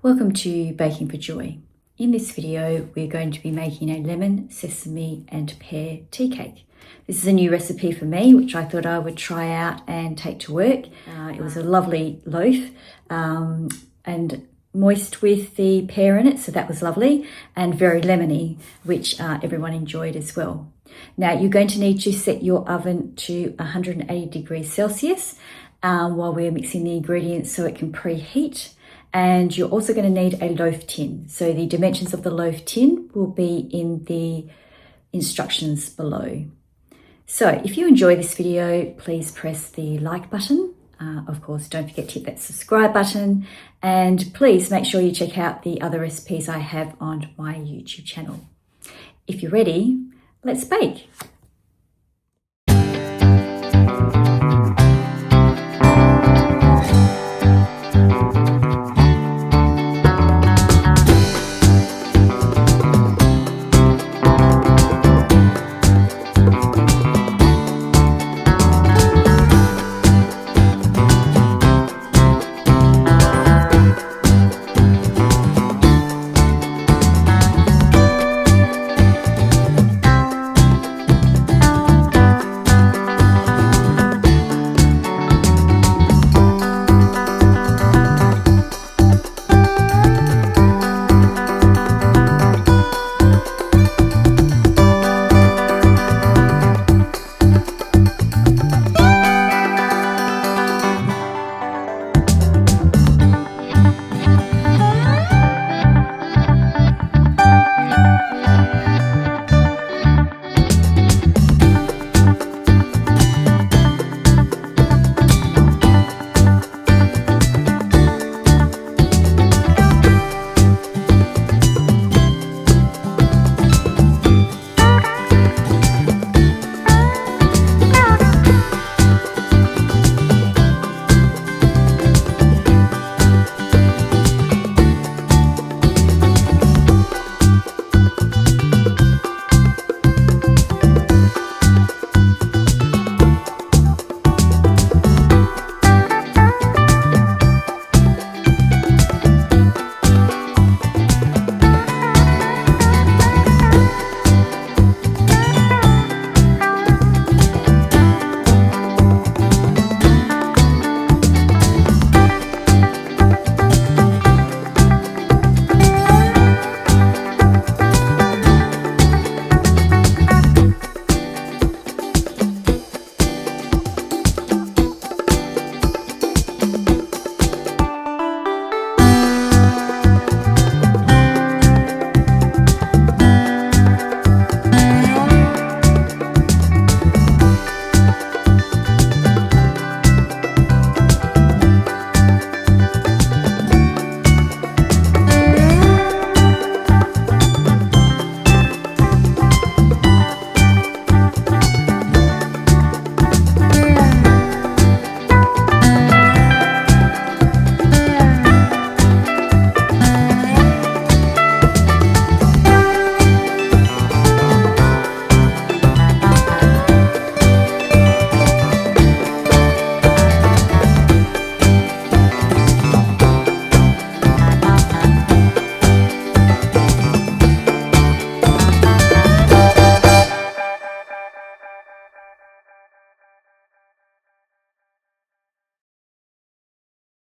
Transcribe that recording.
Welcome to Baking for Joy. In this video, we're going to be making a lemon, sesame and pear tea cake. This is a new recipe for me, which I thought I would try out and take to work. It was a lovely loaf and moist with the pear in it, so that was lovely, and very lemony, which everyone enjoyed as well. Now you're going to need to set your oven to 180 degrees Celsius while we're mixing the ingredients so it can preheat. And you're also going to need a loaf tin. So the dimensions of the loaf tin will be in the instructions below. So if you enjoy this video, please press the like button. Of course, don't forget to hit that subscribe button. And please make sure you check out the other recipes I have on my YouTube channel. If you're ready, let's bake.